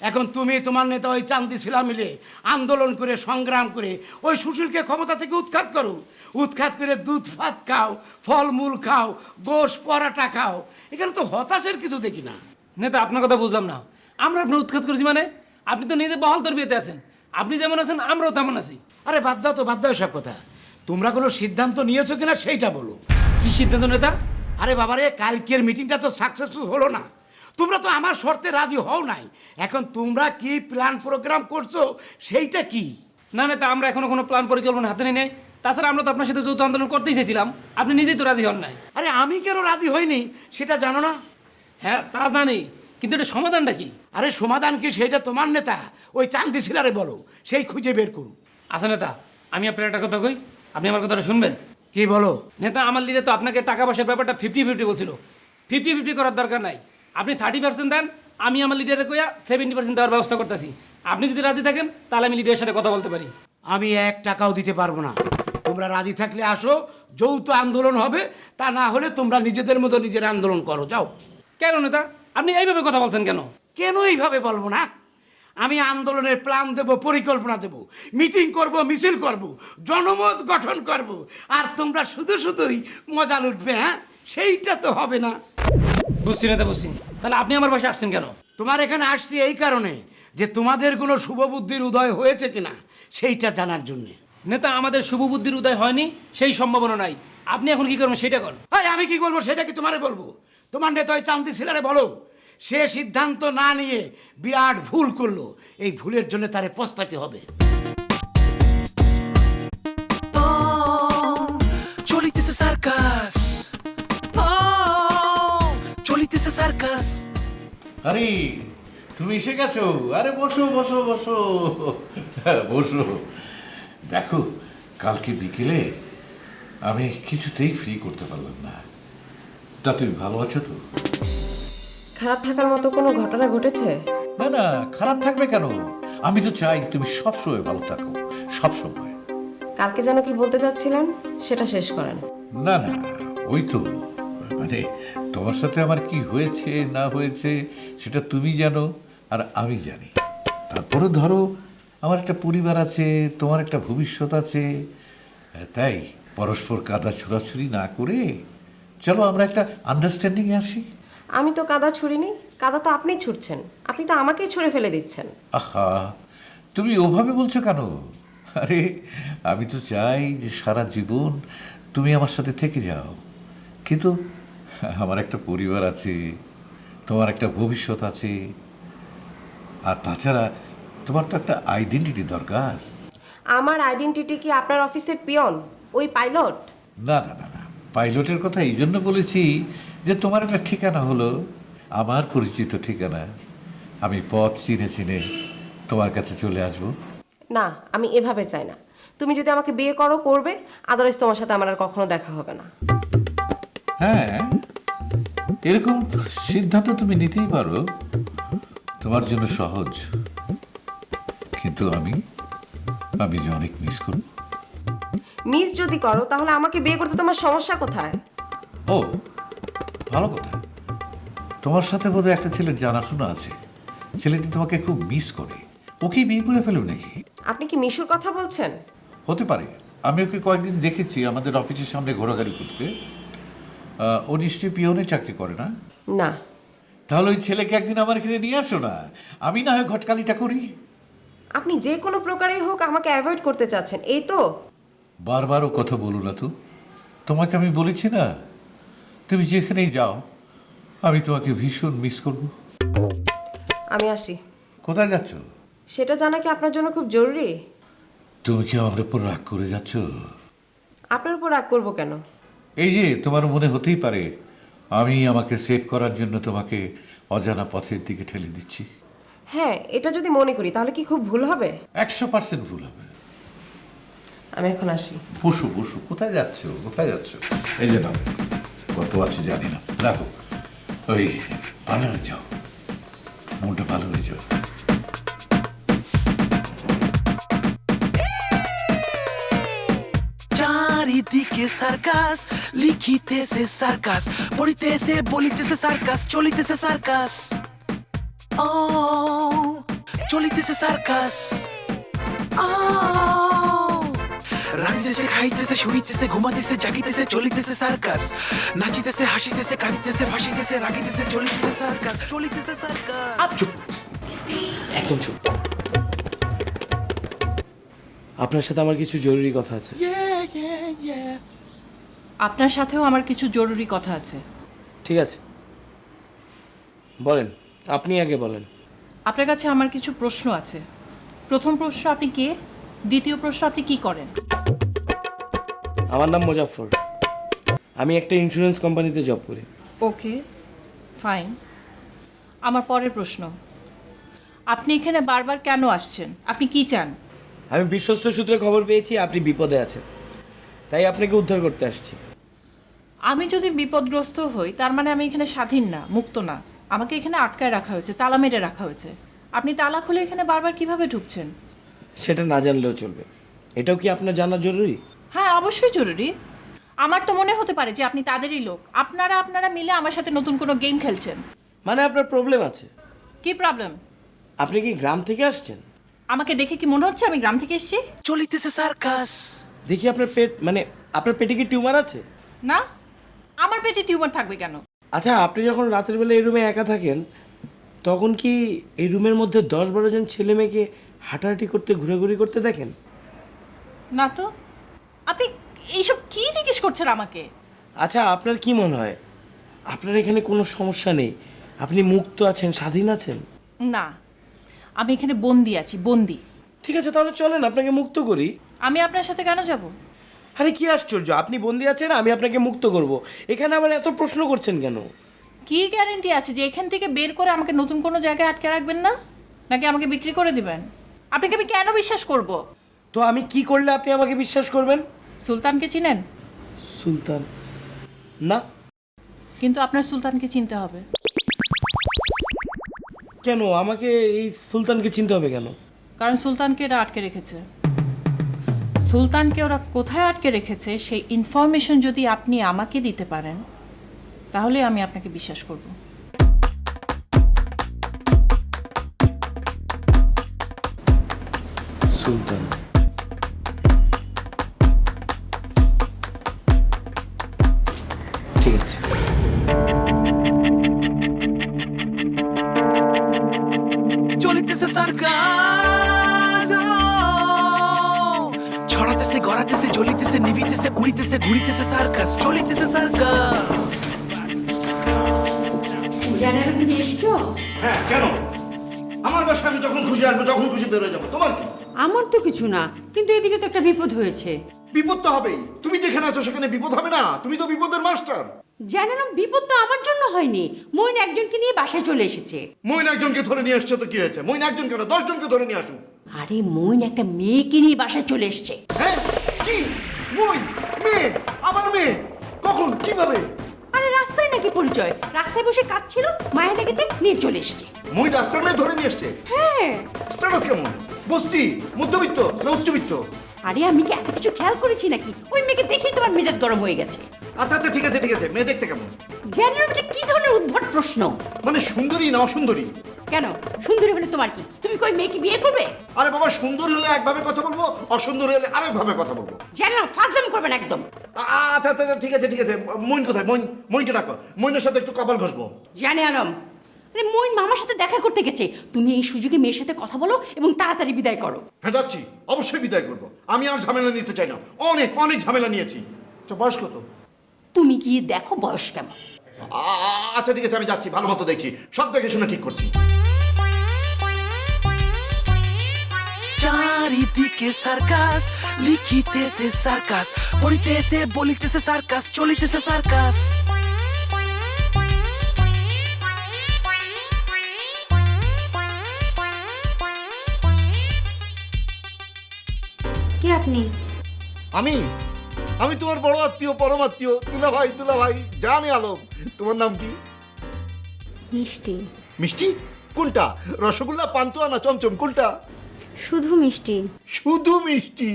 এখন তুমি তোমার নেতা ওই চান্দি ছিলা মিলে আন্দোলন করে সংগ্রাম করে ওই সুশীলকে ক্ষমতা থেকে উৎখাত করো। উৎখাত করে দুধ ভাত খাও, ফলমূল খাও, গোশ পরাটা খাও, এখানে তো হতাশের কিছু দেখি না। নেতা আপনার কথা বুঝলাম না, আমরা আপনার উৎখাত করেছি মানে? আপনি তো নিজে বহাল তরবিয়েতে আছেন, আপনি যেমন আছেন আমরাও তেমন আছি। আরে বাদ দাও তো, বাদ দাও সব কথা। তোমরা কোনো সিদ্ধান্ত নিয়েছো কিনা সেইটা বলো। কি সিদ্ধান্ত নেতা? আরে বাবারে, কালকের মিটিংটা তো সাকসেসফুল হলো না, তোমরা তো আমার শর্তে রাজি হও নাই। এখন তোমরা কি প্ল্যান প্রোগ্রাম করছো সেইটা কি? না নেতা, আমরা এখনো কোনো প্ল্যান পরিকল্পনা হাতে নেই। তাছাড়া আমরা তো আপনার সাথে যৌথ আন্দোলন করতেই চাইছিলাম, আপনি নিজেই তো রাজি হন নাই। আরে আমি কেন রাজি হইনি সেটা জানো না? হ্যাঁ তা জানি, কিন্তু এটা সমাধানটা কি? আরে সমাধান কি সেটা তোমার নেতা ওই চান্দি ছিলারে বলো, সেই খুঁজে বের করুক। আচ্ছা নেতা, আমি আপনার একটা কথা কই, আপনি আমার কথাটা শুনবেন? কি বলো? নেতা, আমার লিডে তো আপনাকে টাকা পয়সার ব্যাপারটা 50-50 বলছিল। 50-50 করার দরকার নাই, আপনি 30% দেন, আমি আমার লিডারে কইয়া 70% দেওয়ার ব্যবস্থা করতেছি। আপনি যদি রাজি থাকেন তাহলে আমি লিডারের সাথে কথা বলতে পারি। আমি 1 টাকাও দিতে পারবো না। তোমরা রাজি থাকলে আসো, যৌথ আন্দোলন হবে, তা না হলে তোমরা নিজেদের মতো নিজের আন্দোলন করো, যাও। কেন নেতা, আপনি এইভাবে কথা বলছেন কেন? কেন এইভাবে বলবো না? আমি আন্দোলনের প্ল্যান দেব, পরিকল্পনা দেব, মিটিং করব, মিছিল করব, জনমত গঠন করব, আর তোমরা শুধু শুধুই মজা লুটবে। হ্যাঁ, সেইটা তো হবে না। বুঝছি নেতা, বুঝছি। তাহলে আপনি আমার বাসায় আসছেন কেন? তোমার এখানে আসছি এই কারণে যে তোমাদের কোনো শুভ বুদ্ধির উদয় হয়েছে কিনা সেইটা জানার জন্যে। নেতা, আমাদের শুভ বুদ্ধির উদয় হয়নি, সেই সম্ভাবনা নাই। আপনি এখন কি করবেন সেটা করেন। আমি কি বলবো সেটা কি তোমারে বলবো? তোমার নেতা ওই চান্দি ছেলেরে বলো, সে সিদ্ধান্ত না নিয়ে বিরাট ভুল করলো, এই ভুলের জন্য তারে পস্তাতে হবে। চলিতেছে সার্কাস, চলিতেছে সার্কাস। আরে তুমি এসে গেছো? আরে বসো বসো বসো বসো। দেখো, কালকে বিকেলে আমি কিছুতেই ফ্রি করতে পারলাম না। তা তুমি ভালো আছো তো? খারাপ থাকার মতো কোনো ঘটনা ঘটেছে? না না, খারাপ থাকবে কেন? আমি তো চাই তুমি সবসময় ভালো থাকো, সবসময়। কালকে যেন কি বলতে চাচ্ছিলেন সেটা শেষ করেন। না না, ওই তো মানে তোমার সাথে আমার কি হয়েছে না হয়েছে সেটা তুমি জানো আর আমি জানি। তারপরে ধরো, আমার একটা পরিবার আছে, তোমার একটা ভবিষ্যৎ আছে, তাই পরস্পর কাদা ছোড়াছুরি না করে চলো আমরা একটা আন্ডারস্ট্যান্ডিংয়ে আসি। আমি তো কাদা ছুঁড়িনি, কাদা তো আপনিই ছুঁড়ছেন। আপনি তো আমাকেই ছুঁড়ে ফেলে দিচ্ছেন। আহা, তুমি ওভাবে বলছো কেন? আরে আমি তো চাই যে সারা জীবন তুমি আমার সাথে থেকে যাও, কিন্তু আমার একটা পরিবার আছে, তোমার একটা ভবিষ্যৎ আছে, আর তাছাড়া তোমার তো একটা আইডেন্টিটি দরকার। আমার আইডেন্টিটি কি আপনার অফিসের পিয়ন, ওই পাইলট? না না না না, পাইলটের কথা এই জন্য বলেছি যে তোমার একটা ঠিকানা হলো আমার পরিচিত ঠিকানা। আমি পথ চিনে চিনে তোমার কাছে চলে আসব। না, আমি এভাবে চাই না। তুমি যদি আমাকে বিয়ে করো করবে, আদারওয়াইজ তোমার সাথে আমার আর কখনো দেখা হবে না। হ্যাঁ, এরকম সিদ্ধান্ত তুমি নিতেই পারো, তোমার জন্য সহজ। কিন্তু আমি যে অনেক মিস করব। মিস যদি করো তাহলে আমাকে বিয়ে করতে তোমার সমস্যা কোথায়? ও, ভালো কথা। তোমার সাথে বোধহয় একটা ছেলের জানাশোনা আছে, ছেলেটি তোমাকে খুব মিস করে। ওকেই বিয়ে করে ফেলবে নাকি? আপনি কি মিশুর কথা বলছেন? হতে পারে। আমি ওকে কয়েকদিন দেখেছি আমাদের অফিসের সামনে ঘোরাঘুরি করতে। ও নিশ্চয়ই পিয়নে চাকরি করে না? না। তাহলে ওই ছেলেকে একদিন আমার এখানে নিয়ে আসো না, আমি না হয় ঘটকালিটা করি। আপনি যে কোনো প্রকারেই হোক আমাকে অ্যাভয়েড করতে চাচ্ছেন, এই তো? বারবার ও কথা বলো না তো। তোমাকে আমি বলেছি না, তুমি যেখানেই যাও আমি তোমাকে ভীষণ মিস করব। আমি আসি। কোথায় যাচ্ছ? সেটা জানা কি আপনার জন্য খুব জরুরি? তুমি কি আমার উপর রাগ করে যাচ্ছ? আপনার উপর রাগ করবো কেন? এই যে তোমার মনে হতেই পারে আমি আমাকে সেভ করার জন্য তোমাকে অজানা পথের দিকে ঠেলে দিচ্ছি। হ্যাঁ, এটা যদি মনে করি তাহলে কি খুব ভুল হবে? 100% ভুল হবে। আমি এখন আসি। বসু বসু, কোথায় যাচ্ছ? কোথায় যাচ্ছ? এই যে নাও, কত আছে জানি না, রাখো। ওই পার্লারে যাও, মনটা ভালো হয়ে যাবে। চারিদিকে সার্কাস, লিখিতেছে সার্কাস, পড়িতেছে বলিতেছে সার্কাস, চলিতেছে সার্কাস। ও চলিতেছে সার্কাস, রাঁধিতেছে খাইতেছে শুইতেছে ঘুমাতেছে জাগিতেছে চলিতেছে সার্কাস, নাচিতেছে হাসিতেছে কাঁদিতেছে ফাঁসিতেছে রাগিতেছে চলিতেছে সার্কাস, চলিতেছে সার্কাস। চুপ, একদম চুপ। আপনার সাথে আমার কিছু জরুরি কথা আছে। আপনার সাথেও আমার কিছু জরুরি কথা আছে। ঠিক আছে, বলেন। আপনি আগে বলেন। আপনার কাছে আমার কিছু প্রশ্ন আছে। প্রথম প্রশ্ন, আপনি কে? দ্বিতীয় প্রশ্ন, আপনি কি করেন? আমার নাম মুজাফফর, আমি একটা ইন্স্যুরেন্স কোম্পানিতে জব করি। ওকে, ফাইন। আমার পরের প্রশ্ন, আপনি এখানে বারবার কেন আসছেন? আপনি কি চান? আমি বিশ্বস্ত সূত্রে খবর পেয়েছি আপনি বিপদে আছেন, তাই আপনাকে উদ্ধার করতে আসছি। আমি যদি বিপদগ্রস্ত হই তার মানে আমি এখানে স্বাধীন না, মুক্ত না। আমাকে এখানে আটকায় রাখা হয়েছে, তালা মেরে রাখা হয়েছে। আপনি তালা খুলে এখানে বারবার কিভাবে ঢুকছেন? সেটা না জানলেও চলবে। এটাও কি আপনার জানা জরুরি? হ্যাঁ, অবশ্যই জরুরি। আমার তো মনে হতে পারে যে আপনি তাদেরই লোক। আপনারা মিলে আমার সাথে নতুন কোনো গেম খেলছেন। মানে আপনার প্রবলেম আছে? কি প্রবলেম? আপনি কি গ্রাম থেকে আসছেন? আমাকে দেখে কি মনে হচ্ছে আমি গ্রাম থেকে এসেছি? চলিতেছে সার্কাস। দেখি আপনার পেট, মানে আপনার পেটে কি টিউমার আছে? না, আমার পেটে টিউমার থাকবে কেন? আচ্ছা, আপনি যখন রাতের বেলা এই রুমে একা থাকেন তখন কি এই রুমের মধ্যে 10-12 জন ছেলে মেয়েকে হাঁটাহাঁটি করতে, ঘোরাঘুরি করতে দেখেন? না তো। আপনি এইসব কি জিজ্ঞেস করছেন আমাকে? আচ্ছা, আপনার কি মনে হয় আপনার এখানে কোনো সমস্যা নেই? আপনি মুক্ত আছেন, স্বাধীন আছেন? না, আমি এখানে বন্দি আছি, বন্দি। ঠিক আছে, তাহলে চলেন আপনাকে মুক্ত করি। আমি আপনার সাথে কেন যাব? আরে কি আশ্চর্য, আপনি বন্দি আছেন, আমি আপনাকে মুক্ত করব। এখানে আবার এত প্রশ্ন করছেন কেন? কি গ্যারান্টি আছে যে এখান থেকে বের করে আমাকে নতুন কোনো জায়গায় আটকে রাখবেন না, নাকি আমাকে বিক্রি করে দিবেন? আপনাকে আমি কেন বিশ্বাস করব? তো আমি কি করলে আপনি আমাকে বিশ্বাস করবেন? সুলতানকে চিনেন? সুলতান? না। কিন্তু আপনার সুলতানকে চিনতে হবে। কেন আমাকে এই সুলতানকে চিনতে হবে কেন? কারণ সুলতানকে এরা আটকে রেখেছে। সুলতানকে ওরা কোথায় আটকে রেখেছে সেই ইনফরমেশন যদি আপনি আমাকে দিতে পারেন তাহলে আমি আপনাকে বিশ্বাস করব। সুলতান? ঠিক আছে। চলিতেছে সার্কাস। ছড়াতেছে, গড়াতেছে, জ্বলিতেছে, নিভিতেছে, উড়িতেছে, ঘুরিতেছে সার্কাস। চলিতেছে সার্কাস। জানার কি এসছো? হ্যাঁ, কেন? আমার বাসায় আমি যখন খুশি আসবো, যখন খুশি বেরোয় যাবো। তোমার কি? আমার তো কিছু না, কিন্তু এদিকে তো একটা বিপদ হয়েছে। বিপদ তো হবেই। তুমি যেখানে আছো সেখানে বিপদ হবে না? তুমি তো বিপদের মাস্টার। জানেন, বিপদ তো আমার জন্য হয়নি, মইন একজনকে নিয়ে বাসায় চলে এসেছে। মইন একজনকে ধরে নিয়ে এসছে তো কি হয়েছে? মইন একজন কেন, 10 জনকে ধরে নিয়ে আসুক। আরে মইন একটা মেয়েকে নিয়ে বাসায় চলে এসেছে। হ্যাঁ? কি? মইন? মেয়ে? আমার মেয়ে? কখন? কিভাবে? আরে রাস্তায় নাকি পরিচয়, রাস্তায় বসে কাঁদছিল, মায়া লেগেছে, নিয়ে চলে এসেছে। মইন রাস্তার মেয়ে ধরে নিয়ে এসছে? হ্যাঁ। স্ট্যাটাস কেমন? বস্তি, মধ্যবিত্ত না উচ্চবিত্ত? আরে আমি কি এত কিছু খেয়াল করেছি নাকি? ওই মেয়েকে দেখেই তোমার মেজাজ গরম হয়ে গেছে। আচ্ছা আচ্ছা, ঠিক আছে ঠিক আছে। মেয়ে দেখতে কেমন? জানেন এটা কি ধরনের উদ্ভট প্রশ্ন? মানে সুন্দরী না অসুন্দরী? কেন, সুন্দরী হলে তোমার কি? তুমি কই মেয়েকে বিয়ে করবে? আরে বাবা, সুন্দর হলে একভাবে কথা বলবো, অসুন্দর হলে আরেকভাবে কথা বলবো। জানেন ফাজলামি করবেন একদম। আচ্ছা আচ্ছা, ঠিক আছে ঠিক আছে। মইন কোথায়? মইনকে ডাকো। মইনের সাথে একটু কপাল ঘষবো। জানে আলম, আরে মইন মামার সাথে দেখা করতে গেছে। তুমি এই সুযোগে মেয়ের সাথে কথা বলো এবং তাড়াতাড়ি বিদায় করো। হ্যাঁ যাচ্ছি, অবশ্যই বিদায় করবো। আমি আর ঝামেলা নিতে চাই না, অনেক অনেক ঝামেলা নিয়েছি। তো বয়স কত? তুমি গিয়ে দেখো বয়স কেমন। আচ্ছা ঠিক আছে, আমি যাচ্ছি, ভালো মতো দেখছি, সব দেখে শুনে ঠিক করছি। চারিদিকে সার্কাস, লিখিতেছে সার্কাস, পড়িতেছে, বলিতেছে সার্কাস। চলিতেছে সার্কাস। কে আপনি? আমি তোমার বড় আত্মীয়, পরম আত্মীয়, দুলা ভাই জানে আলম। তোমার নাম কি? মিষ্টি। মিষ্টি? কোনটা? রসগোল্লা, পান্তুয়া না চমচম, কোনটা? শুধু মিষ্টি। শুধু মিষ্টি?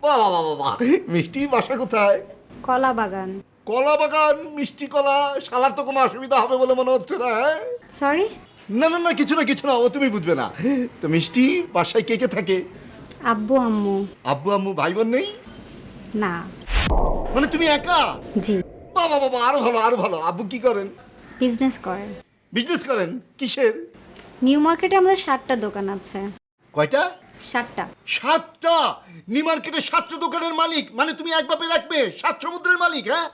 বাবা বাবা বাবা, মিষ্টি বাসা কোথায়? কলা বাগান। কলা বাগান, মিষ্টি কলা। শালার তো কোনো অসুবিধা হবে বলে মনে হচ্ছে না। সরি। না না না, কিছু না, ও তুমি বুঝবে না। তো মিষ্টি বাসায় কে কে থাকে? আব্বু আম্মু। আব্বু আম্মু, ভাই বোন নেই? না। মানে তুমি একা? জি। বাবা বাবা, আরো ভালো। আব্বু কি করেন? বিজনেস করেন। বিজনেস করেন? কিসের? নিউ মার্কেটে আমাদের 7টা দোকান আছে। কয়টা? 7টা। 7টা? নিউ মার্কেটে 7টা দোকানের মালিক? মানে তুমি এক বাপে রাখবে 7 সমুদ্রের মালিক? হ্যাঁ,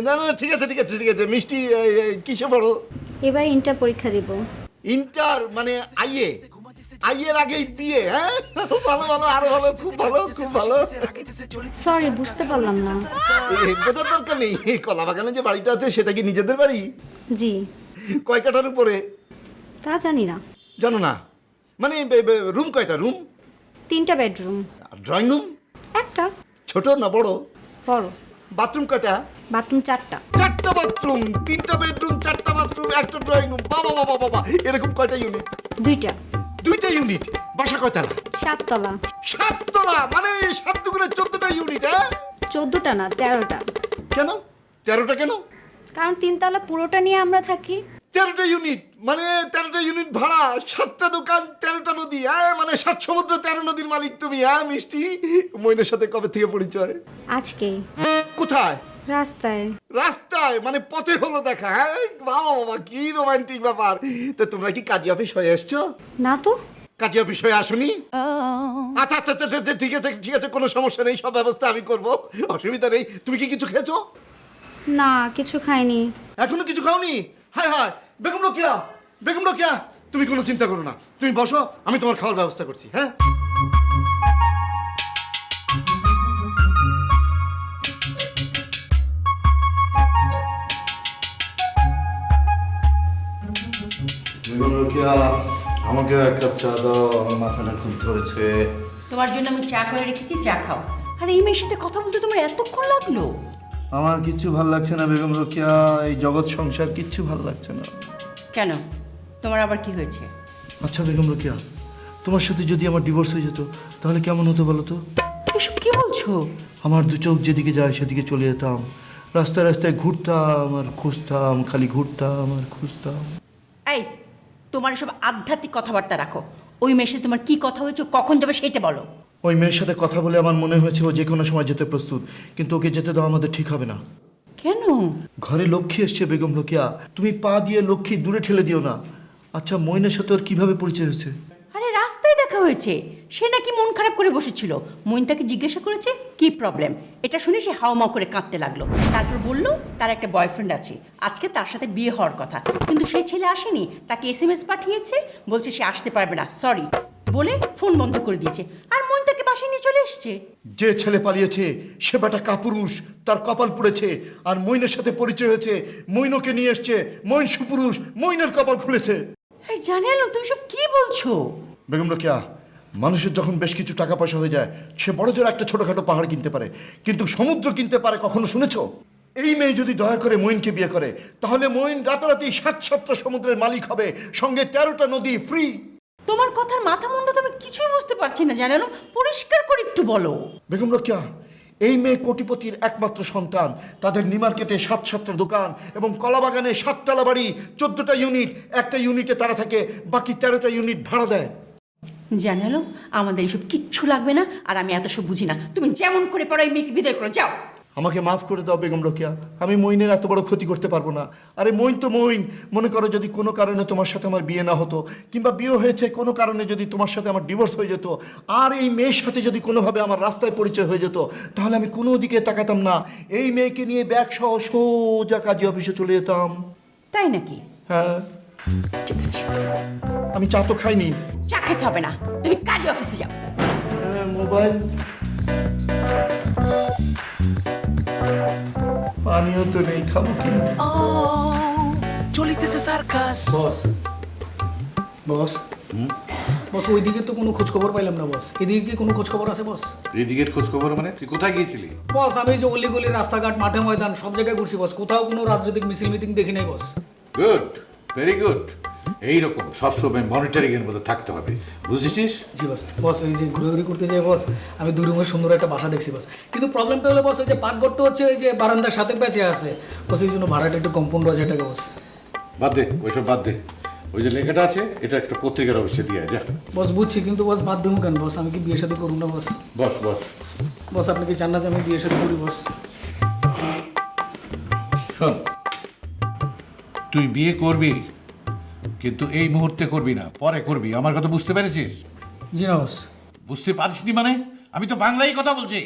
না না, ঠিক আছে। মিষ্টি কিসে পড়ো? এবার ইন্টার পরীক্ষা দিব। ইন্টার মানে আইয়ের আগেই বিয়ে? হ্যাঁ, ভালো, আরো ভালো, খুব ভালো। সরি, বুঝতে পারলাম না। বোঝার দরকার নেই। কলা বাগানে যে বাড়িটা আছে সেটা কি নিজেদের বাড়ি? জি। কয় কাঠার উপরে? তা জানি না। জানো না? মানে রুম কয়টা? রুম 3টা বেডরুম। Drawing room? একটা। ছোট না বড়? বড়। বাথরুম কয়টা? বাথরুম 4টা। 4টা বাথরুম, 3টা বেডরুম, 4টা বাথরুম, একটা ড্রয়িং রুম। বাবা, এরকম কয়টা ইউনিট? 2টা ইউনিট। বাসা কয়তলা? 7 তলা। 7 তলা? মানে 7 দুগুণে 14টা ইউনিট? হ্যাঁ, 14টা না, 13টা। কেন 13টা কেন? কারণ 3 তলা পুরোটা নিয়ে আমরা থাকি। 13টা ইউনিট, মানে 13টা ইউনিট ভাড়া, 7টা দোকান, 13টা নদী, মানে 7 সমুদ্র 13 নদীর মালিক তুমি, মিষ্টি। মইনের সাথে কবে থেকে পরিচয়? আজকে কোথায়? রাস্তায়। রাস্তায় মানে পথে হলো দেখা? বাবা বাবা, কি রোমান্টিক ব্যাপার। তো তোমরা কি কাজী অফিস হয়ে এসছো? না তো। কাজী অফিস হয়ে আসুনি? আচ্ছা আচ্ছা আচ্ছা, ঠিক আছে ঠিক আছে, কোনো সমস্যা নেই, সব ব্যবস্থা আমি করব, অসুবিধা নেই। তুমি কি কিছু খেয়েছো? না, কিছু খাইনি। এখনো কিছু খাওনি? হায় হায়, বেগম রোকেয়া, বেগম রোকেয়া, তুমি কোনো চিন্তা করো না, তুমি বসো, আমি তোমার খাওয়ার ব্যবস্থা করছি। হ্যাঁ, বেগম রোকেয়া, আমাকে এক কাপ চা দাও, আমার মাথাটা খুব ধরেছে। তোমার জন্য আমি চা করে রেখেছি, চা খাও। আর এই মেয়ের সাথে কথা বলতে তোমার এতক্ষণ লাগলো? আমার কিচ্ছু ভাল লাগছে না বেগম রোকেয়া, এই জগৎ সংসার কিচ্ছু ভাল লাগছে না। কেন, তোমার আবার কি হয়েছে? আচ্ছা বেগম রোকেয়া, তোমার সাথে যদি আমার ডিভোর্স হয়ে যেত তাহলে কেমন হতো বলো তো? এসব কি বলছো? আমার দু চোখ যেদিকে যায় সেদিকে চলে যেতাম, রাস্তায় রাস্তায় ঘুরতাম আর খুঁজতাম, খালি ঘুরতাম আর খুঁজতাম। এই, তোমার এসব আধ্যাত্মিক কথাবার্তা রাখো। ওই মেয়ের সাথে তোমার কি কথা হয়েছে, কখন যাবে সেটা বলো। ওই মেয়ের সাথে কথা বলে আমার মনে হয়েছে ও যে কোনো সময় যেতে প্রস্তুত, কিন্তু ওকে যেতে দেওয়া আমাদের ঠিক হবে না। কেন? ঘরে লক্ষ্মী এসছে বেগম রোকেয়া, তুমি পা দিয়ে লক্ষ্মী দূরে ঠেলে দিও না। আচ্ছা, মইনের সাথে ওর কিভাবে পরিচয় হয়েছে? আরে রাস্তায় দেখা হয়েছে, সে নাকি মন খারাপ করে বসেছিল। মইন তাকে জিজ্ঞাসা করেছে কি প্রবলেম, এটা শুনে সে হাওমাও করে কাঁদতে লাগলো। তারপর বলল তার একটা বয়ফ্রেন্ড আছে, আজকে তার সাথে বিয়ে হওয়ার কথা, কিন্তু সেই ছেলে আসেনি। তাকে SMS পাঠিয়েছে, বলছে সে আসতে পারবে না, সরি বলে ফোন বন্ধ করে দিয়েছে। আর মইন তাকে বাসায় নিয়ে চলে এসছে। যে ছেলে পালিয়েছে সে বেটা কাপুরুষ, তার কপাল পুড়েছে। আর মইনের সাথে পরিচয় হয়েছে, মইনকে নিয়ে এসছে, মইন সুপুরুষ, মইনের কপাল খুলেছে। এই জানালো, তুমি সব কি বলছো? বেগম রোকেয়া, মানুষের যখন বেশ কিছু টাকা পয়সা হয়ে যায় সে বড় জোর একটা ছোটখাটো পাহাড় কিনতে পারে, কিন্তু সমুদ্র কিনতে পারে কখনো শুনেছ? এই মেয়ে যদি দয়া করে মইনকে বিয়ে করে তাহলে মইন রাতারাতি 7-7টা সমুদ্রের মালিক হবে, সঙ্গে 13টা নদী ফ্রি। তোমার কথার মাথা মুন্ড তো আমি কিছুই বুঝতে পারছি না জানালো, পরিষ্কার করে একটু বলো। বেগম রোকেয়া, এই মেয়ে কোটিপতির একমাত্র সন্তান। তাদের নিউ মার্কেটে 7-7টা দোকান এবং কলাবাগানে 7তলা বাড়ি, 14টা ইউনিট। একটা ইউনিটে তারা থাকে, বাকি 13টা ইউনিট ভাড়া দেয়। জানালো, আমাদের এসব কিচ্ছু লাগবে না, আর আমি এত সব বুঝি না। তুমি যেমন করে পড়ো এই মেয়েকে বিদায় করো, যাও। আমাকে মাফ করে দাও বেগম রোকেয়া, আমি মইনের এত বড় ক্ষতি করতে পারবো না। আরে মইন তো মইন। মনে করো যদি কোনো কারণে তোমার সাথে আমার বিয়ে না হতো, কিংবা বিয়ে হয়েছে কোনো কারণে যদি তোমার সাথে আমার ডিভোর্স হয়ে যেত, আর এই মেয়ের সাথে যদি কোনোভাবে আমার রাস্তায় পরিচয় হয়ে যেত, তাহলে আমি কোনো দিকে তাকাতাম না, এই মেয়েকে নিয়ে ব্যাগ সহ সোজা কাজী অফিসে চলে যেতাম। তাই নাকি? হ্যাঁ, ঠিক আছে। আমি চা তো খাইনি। চা খেতে হবে না, তুমি কাজী অফিসে যাও। মোবাইল, পানিও তো নেই, খাবো কি? চলিতেছে সার্কাস। বস বস বস, ওইদিকে তো কোনো খোঁজ খবর পাইলাম না বস। এদিকে কি কোনো খোঁজ খবর আছে বস? এদিকের খোঁজ খবর মানে তুই কোথায় গিয়েছিলি? বস আমি যে অলি গলি রাস্তাঘাট মাঠে ময়দান সব জায়গায় ঘুরছি বস, কোথাও কোনো রাজনৈতিক মিছিল মিটিং দেখি নাই বস। Good, very good. এইরকম সবসময় মনিটরিং এর মধ্যে থাকতে হবে, বুঝেছিস? জি বস। বস এই যে ঘুরে করতে যাই বস, আমি 2 রুমের সুন্দর একটা বাসা দেখছি বস, কিন্তু প্রবলেমটা হলো বস ওই যে পাকঘরটা হচ্ছে ওই যে বারান্দার সাথে প্যাচে আছে বস, এই জন্য ভাড়াটা একটু কম, 15,000 টাকা বস। বাদ দে, ওইসব বাদ দে। ওই যে লেখাটা আছে এটা একটা পত্রিকার অফিসে দিয়ে যা। বস বুঝছি, কিন্তু বস বাদ দেবো কেন বস? আমি কি বিয়ে শাদী করবো না বস? বস বস বস আপনি কি চান না যে আমি বিয়ে শাদী করি বস? শোন, তুই বিয়ে করবি কিন্তু এই মুহূর্তে করবি না, পরে করবি। আমার কথা বুঝতে পেরেছিস? জি না বস। বুঝতে পারিসনি মানে? আমি তো বাংলায় কথা বলছি।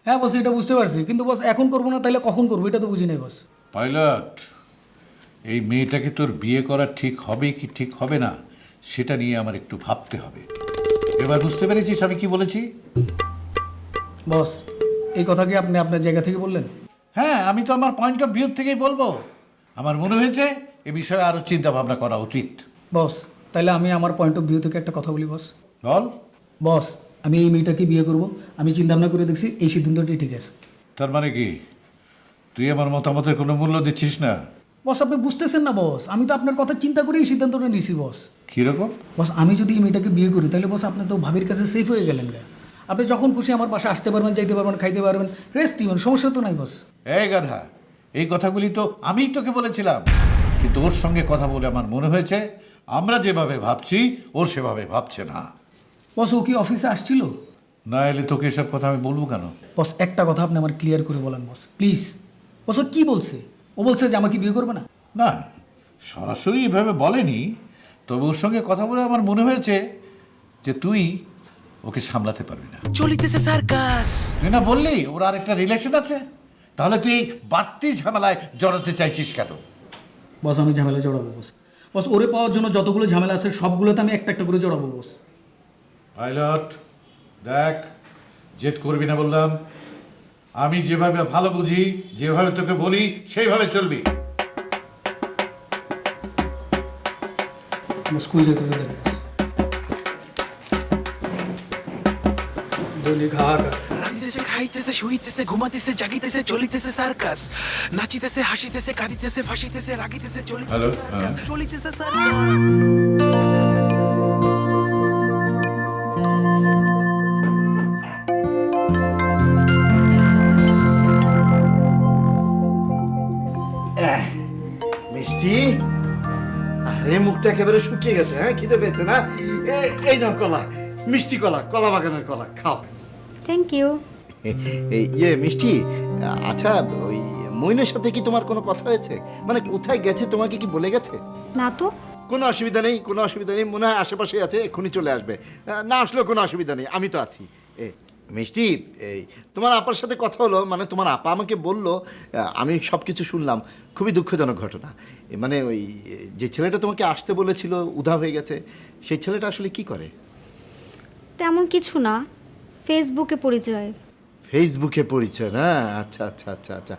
হ্যাঁ বস, এটা বুঝতে পারছি, কিন্তু বস এখন করবো না তাহলে কখন করবো এটা তো বুঝি নাই বস। পাইলট, এই মেয়েটাকে তোর বিয়ে করা ঠিক হবে কি ঠিক হবে না সেটা নিয়ে আমার একটু ভাবতে হবে। এবার বুঝতে পেরেছিস আমি কি বলেছি? বস এই কথা কি আপনি আপনার জায়গা থেকে বললেন? হ্যাঁ, আমি তো আমার পয়েন্ট অফ ভিউ থেকেই বলবো। আমার মনে হয়েছে এ বিষয়ে আরো চিন্তা ভাবনা করা উচিত। বস তাহলে আমি আমার পয়েন্ট অফ ভিউ থেকে একটা কথা বলি বস। বল। বস আমি এই মেয়েটাকে বিয়ে করব, আমি চিন্তা ভাবনা করে দেখছি এই সিদ্ধান্তটি ঠিক আছে। তার মানে কি তুই আমার মতামতের কোনো মূল্য দিচ্ছিস না? বস আপনি বুঝতেছেন না বস, আমি তো আপনার কথা চিন্তা করে এই সিদ্ধান্তটা নিছি বস। কীরকম? বস আমি যদি এই মেয়েটাকে বিয়ে করি তাহলে বস আপনি তো ভাবির কাছে সেফ হয়ে গেলেন না। আপনি যখন খুশি আমার বাসায় আসতে পারবেন, যাইতে পারবেন, খাইতে পারবেন, রেস্ট নেবেন, সমস্যা তো নাই বস। এই গাধা, এই কথাগুলি তো আমিই তোকে বলেছিলাম। কিন্তু ওর সঙ্গে কথা বলে আমার মনে হয়েছে আমরা যেভাবে ভাবছি ও সেভাবে ভাবছে না। বস ও কি অফিসে আসছিল? না এলে তোকে এসব কথা আমি বলবো কেন? বস একটা কথা আপনি আমার ক্লিয়ার করে বলেন বস, প্লিজ। বস ও কি বলছে? ও বলছে যে আমাকে বিয়ে করবে না? না, সরাসরি এভাবে বলেনি, তবে ওর সঙ্গে কথা বলে আমার মনে হয়েছে যে তুই ওকে সামলাতে পারবি না। চলিতেছে সার্কাস। তুই না বললি ওর আর একটা রিলেশন আছে, তাহলে তুই এই বাড়তি ঝামেলায় জড়াতে চাইছিস কেন? বস আমি ঝামেলা জড়াবো বস। বস ওরে পাওয়ার জন্য যতগুলো ঝামেলা আছে সবগুলোতে আমি একটা একটা করে জড়াবো বস। পাইলট দেখ, জেদ করবি না বললাম। আমি যেভাবে ভালো বুঝি, যেভাবে তোকে বলি সেইভাবে চলবি। বস কই যেতে হবে দেখ বস। বলি ঘা ঘা। রাঁধিতেছে খাইতেছে শুইতেছে ঘুমাতেছে জাগিতেছে চলিতেছে সার্কাস। নাচিতেছে হাসিতেছে কাঁদিতেছে ফাঁসিতেছে রাগিতেছে চলিতেছে হ্যালো, সার্কাস। হ্যাঁ। চলিতেছে সার্কাস। মিষ্টি, আরে মুখটা একেবারে শুকিয়ে গেছে। হ্যাঁ, খিদে পেয়েছে না? এই নাও কলা, মিষ্টি কলা, কলা বাগানের কলা, খাও। Thank you. ইয়ে মিষ্টি, আচ্ছা ওই মইনের সাথে কি তোমার কোনো কথা হয়েছে? মানে কোথায় গেছে তোমাকে কি বলে গেছে? না তো। কোনো অসুবিধা নেই, কোনো অসুবিধা নেই, মনে হয় আশেপাশে আছে, এক্ষুনি চলে আসবে। না আসলেও কোনো অসুবিধা নেই, আমি তো আছি। মিষ্টি, এই তোমার আপার সাথে কথা হলো, মানে তোমার আপা আমাকে বললো, আমি সব কিছু শুনলাম, খুবই দুঃখজনক ঘটনা। মানে ওই যে ছেলেটা তোমাকে আসতে বলেছিল উধাও হয়ে গেছে, সেই ছেলেটা আসলে কি করে? তেমন কিছু না, ফেসবুকে পরিচয়। ফেসবুকে পরিচয় না? আচ্ছা আচ্ছা আচ্ছা আচ্ছা।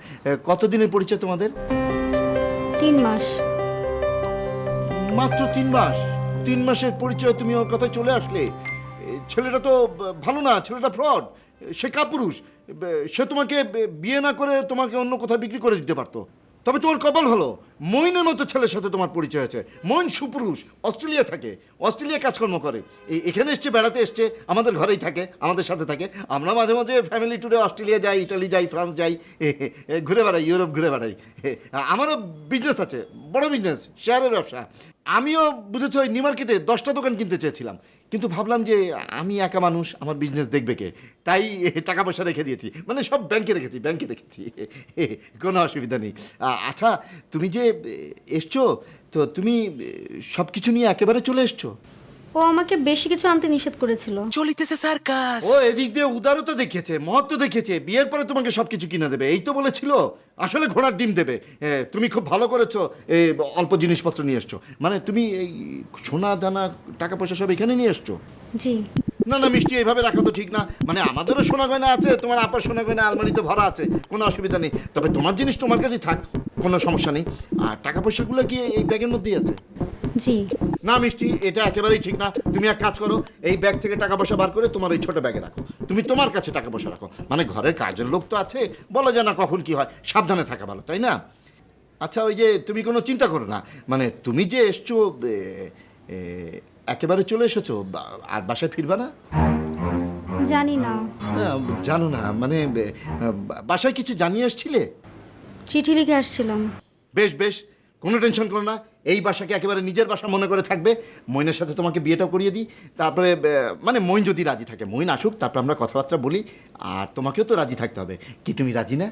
কতদিনের পরিচয় তোমাদের? 3 মাস। মাত্র 3 মাস? 3 মাসের পরিচয় তুমি ওর কথায় চলে আসলে? ছেলেটা তো ভালো না, ছেলেটা ফ্রড, সে কাপুরুষ। সে তোমাকে বিয়ে না করে তোমাকে অন্য কোথাও বিক্রি করে দিতে পারতো। তবে তোমার কপাল ভালো, মইনের মতো ছেলের সাথে তোমার পরিচয় আছে। মইন সুপুরুষ, অস্ট্রেলিয়া থাকে, অস্ট্রেলিয়া কাজকর্ম করে, এখানে এসছে, বেড়াতে এসছে, আমাদের ঘরেই থাকে, আমাদের সাথে থাকে। আমরা মাঝে মাঝে ফ্যামিলি ট্যুরে অস্ট্রেলিয়া যাই, ইটালি যাই, ফ্রান্স যাই, ঘুরে বেড়াই, ইউরোপ ঘুরে বেড়াই। আমারও বিজনেস আছে, বড় বিজনেস, শেয়ারের ব্যবসা। আমিও বুঝেছ ওই নিউ মার্কেটে 10টা দোকান কিনতে চেয়েছিলাম, কিন্তু ভাবলাম যে আমি একা মানুষ, আমার বিজনেস দেখবে কে, তাই টাকা পয়সা রেখে দিয়েছি। মানে সব ব্যাংকে রেখেছি, ব্যাংকে রেখেছি, কোনো অসুবিধা নেই। আচ্ছা, তুমি যে এসছো, তো তুমি সব কিছু নিয়ে একেবারে চলে এসছো? ও আমাকে বেশি কিছু আনতে নিষেধ করেছিল। চলিতেছে সার্কাস। ও এদিক দিয়ে উদারতা দেখিয়েছে, মহত্ব দেখিয়েছে, বিয়ের পরে তোমাকে সবকিছু কিনে দেবে, এই তো বলেছিল। আসলে ঘোড়ার ডিম দেবে। তুমি খুব ভালো করেছো, অল্প জিনিসপত্র নিয়ে এসছো। মানে তুমি এই সোনা দানা টাকা পয়সা সব এখানে নিয়ে এসছো? জি। না না মিষ্টি, এইভাবে রাখা তো ঠিক না। মানে আমাদেরও সোনা গয়না আছে, তোমার আপার সোনা গয়না আলমারিতে ভরা আছে, কোনো অসুবিধা নেই। তবে তোমার জিনিস তোমার কাছেই থাক, কোনো সমস্যা নেই। আর টাকা পয়সাগুলো কি এই ব্যাগের মধ্যেই আছে? জি। না মিষ্টি, এটা একেবারেই ঠিক না। তুমি এক কাজ করো, এই ব্যাগ থেকে টাকা পয়সা বার করে তোমার এই ছোট ব্যাগে রাখো। তুমি তোমার কাছে টাকা পয়সা রাখো, মানে ঘরের কাজের লোক তো আছে, বলা যায় না কখন কি হয়, সাবধানে থাকা ভালো, তাই না? আচ্ছা, ওই যে তুমি কোনো চিন্তা করো না, মানে তুমি যে এসছো একেবারে চলে এসেছো, আর বাসায় ফিরবা না? জানি না। জানো না মানে বাসায় কিছু জানিয়ে এসছিলে? চিঠি লিখে আসছিলাম। বেশ বেশ, কোনো টেনশন করো না, এই বাসাকে একেবারে নিজের বাসা মনে করে থাকবে। মইনের সাথে তোমাকে বিয়েটাও করিয়ে দিই, তারপরে মানে মইন যদি রাজি থাকে, মইন আসুক, তারপর আমরা কথাবার্তা বলি। আর তোমাকেও তো রাজি থাকতে হবে, কি তুমি রাজি না?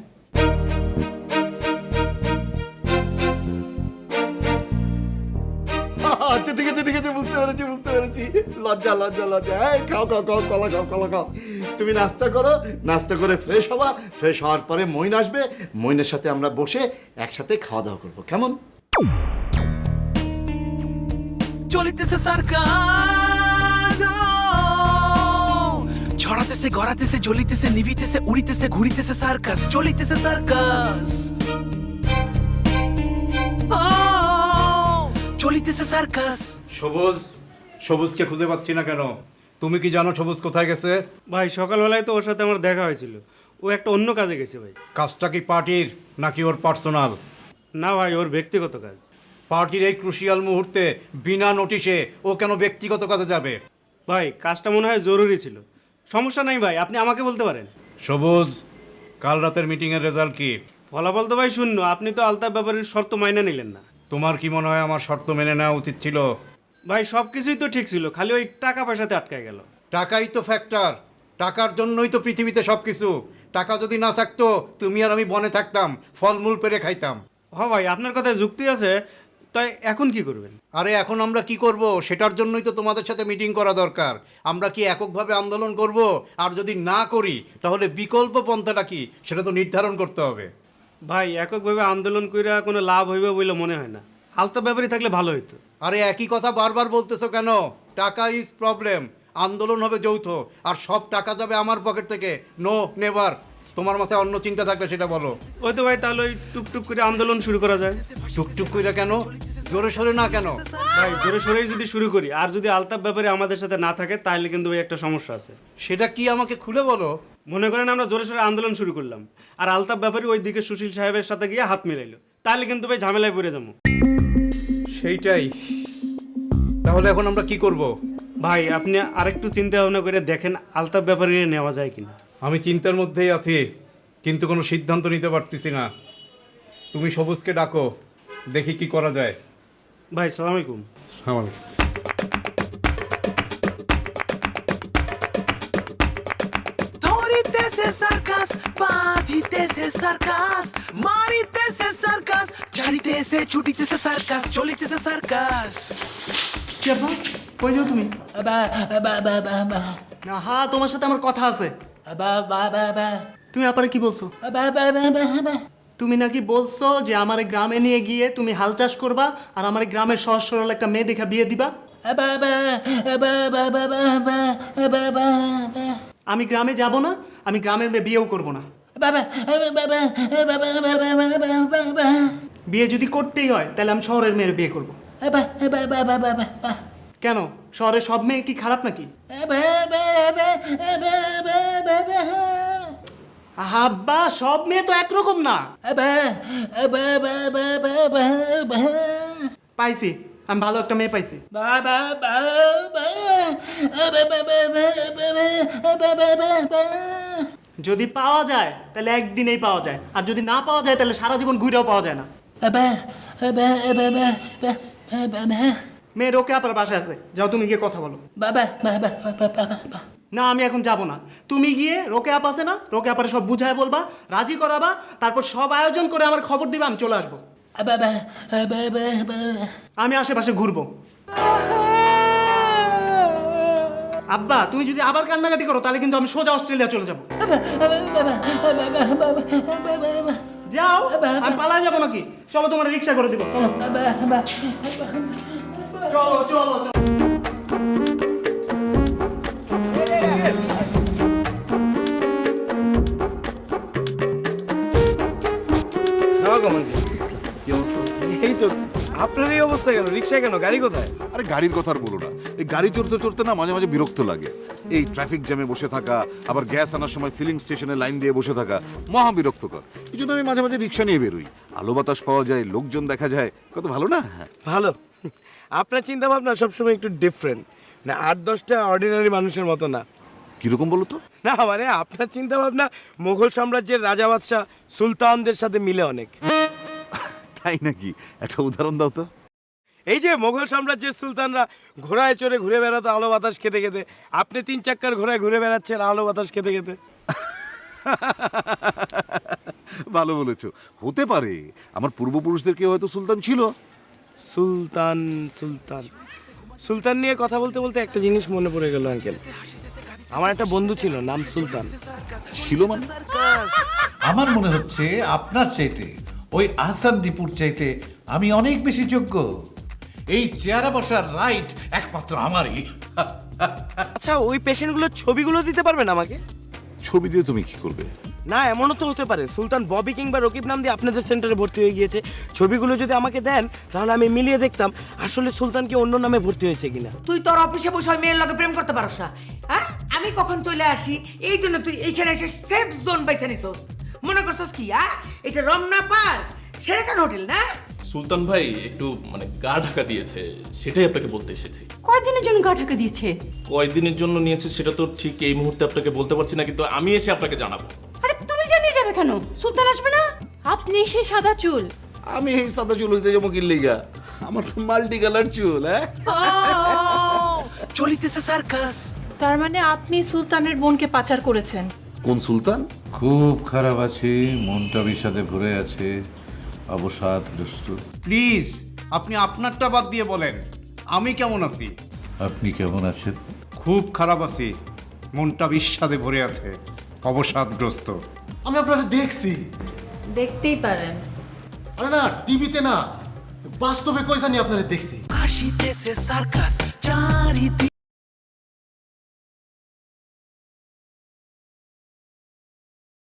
আচ্ছা ঠিক আছে ঠিক আছে, বুঝতে পেরেছি বুঝতে পেরেছি। লজ্জা লজ্জা লজ্জা। খাও খাও খাও, কলা খাও কলা খাও। তুমি নাস্তা করো, নাস্তা করে ফ্রেশ হবা, ফ্রেশ হওয়ার পরে মইন আসবে, মইনের সাথে আমরা বসে একসাথে খাওয়া দাওয়া করবো, কেমন? চলিতেছে সার্কাস। ছড়াতেছে গড়াতেছে জ্বলিতেছে নিভিতেছে উড়িতেছে ঘুরিতেছে সার্কাস। চলিতেছে সার্কাস। চলিতেছে সার্কাস। সবুজ, সবুজকে খুঁজে পাচ্ছি না কেন? তুমি কি জানো সবুজ কোথায় গেছে? ভাই সকালবেলায় তো ওর সাথে আমার দেখা হয়েছিল, ও একটা অন্য কাজে গেছে ভাই। কাজটা কি পার্টির নাকি ওর পার্সোনাল? না ভাই, ওর ব্যক্তিগত কাজ। পার্টির এই ক্রুশিয়াল মুহূর্তে বিনা নোটিশে ও কেন ব্যক্তিগত কাজে যাবে? ভাই কাজটা মনে হয় জরুরি ছিল। সমস্যা নাই ভাই, আপনি আমাকে বলতে পারেন। সবুজ, কাল রাতের মিটিংয়ের রেজাল্ট কি? ফলাফল তো ভাই শূন্য। আপনি তো আলতাফ ব্যাপারের শর্ত মাইনা নিলেন না। তোমার কি মনে হয় আমার শর্ত মেনে নেওয়া উচিত ছিল? ভাই সব কিছুই তো ঠিক ছিল, খালি ওই টাকা পয়সাতে আটকায় গেল। টাকাই তো ফ্যাক্টর, টাকার জন্যই তো পৃথিবীতে সব কিছু। টাকা যদি না থাকতো তুমি আর আমি বনে থাকতাম, ফলমূল পেরে খাইতাম। হ্যাঁ ভাই, আপনার কথায় যুক্তি আছে। তাই এখন কি করবেন? আরে এখন আমরা কি করব সেটার জন্যই তো তোমাদের সাথে মিটিং করা দরকার। আমরা কি এককভাবে আন্দোলন করব? আর যদি না করি তাহলে বিকল্প পন্থাটা কি সেটা তো নির্ধারণ করতে হবে। ভাই এককভাবে আন্দোলন কইরা কোনো লাভ হইবে বলে মনে হয় না। আলতা ব্যাপারই থাকলে ভালো হইতো। আরে একই কথা বারবার বলতেছো কেন? টাকা ইজ প্রবলেম। আন্দোলন হবে যৌথ, আর সব টাকা যাবে আমার পকেট থেকে। No never. তোমার মাথায় অন্য চিন্তা থাকলে সেটা বলো। ওই তো ভাই, তাহলে ওই টুকটুক করে আন্দোলন শুরু করা যায়। টুকটুক কইরা কেন? জোরে সোরে না কেন? ভাই জোরে সোরেই যদি শুরু করি, আর যদি আলতাপ ব্যাপারে আমাদের সাথে না থাকে, তাহলে কিন্তু ভাই একটা সমস্যা আছে। সেটা কি আমাকে খুলে বলো। মনে করেন আমরা জোরে সোরে আন্দোলন শুরু করলাম, আর আলতাপ ব্যাপারে ওই দিকে সুশীল সাহেবের সাথে গিয়ে হাত মিলাইলো, তাহলে কিন্তু ভাই ঝামেলায় পড়ে যাবো। সেইটাই। তাহলে এখন আমরা কি করব? ভাই আপনি আরেকটু চিন্তা ভাবনা করে দেখেন আলতাপ ব্যাপারে নেওয়া যায় কিনা। আমি চিন্তার মধ্যেই আছি, কিন্তু কোনো সিদ্ধান্ত নিতে পারতেছি না। তুমি সবুজকে ডাকো, দেখি কি করা যায়। ভাই সালাম আলাইকুম। ধরিতেছে সার্কাস, বাঁধিতেছে সার্কাস, মারিতেছে সার্কাস, ছাড়িতেছে ছুটিতেছে সার্কাস, চলিতেছে সার্কাস। কি আপা, কই যাও তুমি? না হ্যাঁ, তোমার সাথে আমার কথা আছে। তুমি আপারে কি বলছো? তুমি নাকি বলছো যে আমার গ্রামে নিয়ে গিয়ে তুমি হাল চাষ করবা, আর আমার গ্রামের সহজ সরল একটা মেয়ে দেখা বিয়ে দিবা। আমি গ্রামে যাব না, আমি গ্রামের মেয়ে বিয়েও করব না। বিয়ে যদি করতেই হয় তাহলে আমি শহরের মেয়ের বিয়ে করব। কেন, শহরের সব মেয়ে কি খারাপ নাকি? আব্বা, সব মেয়ে তো একরকম না। পাইছি, আমি ভালো একটা মেয়ে পাইছি। যদি পাওয়া যায় তাহলে একদিনেই পাওয়া যায়, আর যদি না পাওয়া যায় তাহলে সারা জীবন ঘুরেও পাওয়া যায় না। মেয়ে রোকে আপনার বাসায় আছে, যাও তুমি গিয়ে কথা বলো। না, আমি এখন যাব না। তুমি গিয়ে রোকে আপ আছে না, রোকে আপারে সব বুঝায় বলবা, রাজি করাবা, তারপর সব আয়োজন করে আমার খবর দিবা, আমি চলে আসবো। আমি আশেপাশে ঘুরবো। আব্বা, তুমি যদি আবার কান্নাকাটি করো তাহলে কিন্তু আমি সোজা অস্ট্রেলিয়া চলে যাবো। যাও, আমি পালায় যাবো নাকি? চলো, তোমার রিক্সা করে দিব। চলো চলো চলো। এই তো আপনার এই অবস্থা কেন? রিক্সা কেন? গাড়ি কোথায়? আরে গাড়ির কথা আর বলো না, এই গাড়ি চড়তে চড়তে না মাঝে মাঝে বিরক্ত লাগে। এই ট্রাফিক জ্যামে বসে থাকা, আবার গ্যাস আনার সময় ফিলিং স্টেশনে লাইন দিয়ে বসে থাকা মহা বিরক্তকর। এই জন্য আমি মাঝে মাঝে রিক্সা নিয়ে বেরোই। আলো বাতাস পাওয়া যায়, লোকজন দেখা যায়, কত ভালো না? ভালো। আপনার চিন্তা ভাবনা সবসময় একটু ডিফারেন্ট, না 8-10টা অর্ডিনারি মানুষের মতো না। কিরকম বলো তো? না মানে আপনার চিন্তা ভাবনা মুঘল সাম্রাজ্যের রাজা বাদশাহ সুলতানদের সাথে মিলে অনেক। তাই নাকি? একটা উদাহরণ দাও তো। এই যে মুঘল সাম্রাজ্যের সুলতানরা ঘোড়ায় চড়ে ঘুরে বেড়াতো আলো বাতাস খেতে খেতে, আপনি 3 চাক্কার ঘোড়ায় ঘুরে বেড়াচ্ছেন আলো বাতাস খেতে খেতে। ভালো বলেছো, হতে পারে আমার পূর্বপুরুষদের কেউ হয়তো সুলতান ছিল। সুলতান সুলতান সুলতান নিয়ে কথা বলতে বলতে একটা জিনিস মনে পড়ে গেল আঙ্কেল। আমার একটা বন্ধু ছিল, নাম সুলতান। ছিল মানে? আমার মনে হচ্ছে আপনার চাইতে ওই আহসান দীপুর চাইতে আমি অনেক বেশি যোগ্য। এই চেয়ারে বসার রাইট একমাত্র আমারই। আচ্ছা, ওই পেশেন্টগুলোর ছবিগুলো দিতে পারবেন আমাকে? ছবি দিয়ে তুমি কি করবে? না, এমনও তো হতে পারে সুলতান ববি কিংবা রকিব নাম দিয়ে আপনাদের সেন্টারে ভর্তি হয়ে গিয়েছে। ছবিগুলো যদি আমাকে দেন তাহলে আমি মিলিয়ে দেখতাম আসলে সুলতান কি অন্য নামে ভর্তি হয়েছে কিনা। তুই তোর অফিসে বসে ওই মেয়ের লগে প্রেম করতে পারস না? হ্যাঁ, আমি কখন চলে আসি, এই জন্য তুই এইখানে এসে সেফ জোন বাইছে নিছস। মনে করছস কি এটা রমনা পার্ক, শেরাটন হোটেল না? সুলতান ভাই একটু মানে গা ঢাকা দিয়েছে, সেটাই আপনাকে বলতে এসেছি। কয়দিনের জন্য গা ঢাকা দিয়েছে? কয়দিনের জন্য নিয়েছে সেটা তো ঠিক এই মুহূর্তে আপনাকে বলতে পারছি না, কিন্তু আমি এসে আপনাকে জানাবো। আরে তুমি জানিয়ে যাবে কেন? সুলতান আসবে না? আপনি সে সাদা চুল, আমি এই সাদা চুল হইতে যাবো কি লিগা? আমার তো মাল্টি কালার চুল। হ্যাঁ, চলিতেছে সার্কাস। তার মানে আপনি সুলতানের বোনকে পাচার করেছেন? কোন সুলতান? খুব খারাপ আছি, মনটা বিষাদে ভরে আছে, অবসাদগ্রস্ত। প্লিজ আপনি আপনারটা বাদ দিয়ে বলেন আমি কেমন আছি। আপনি কেমন আছেন? খুব খারাপ আছি, মনটা বিষাদে ভরে আছে, অবসাদগ্রস্ত। আমি আপনারা দেখছি। দেখতেই পারেন। আরে না, টিভিতে না, বাস্তবে কই জানি আপনারা দেখছি। আসিতেছে সার্কাস চারিদিকে।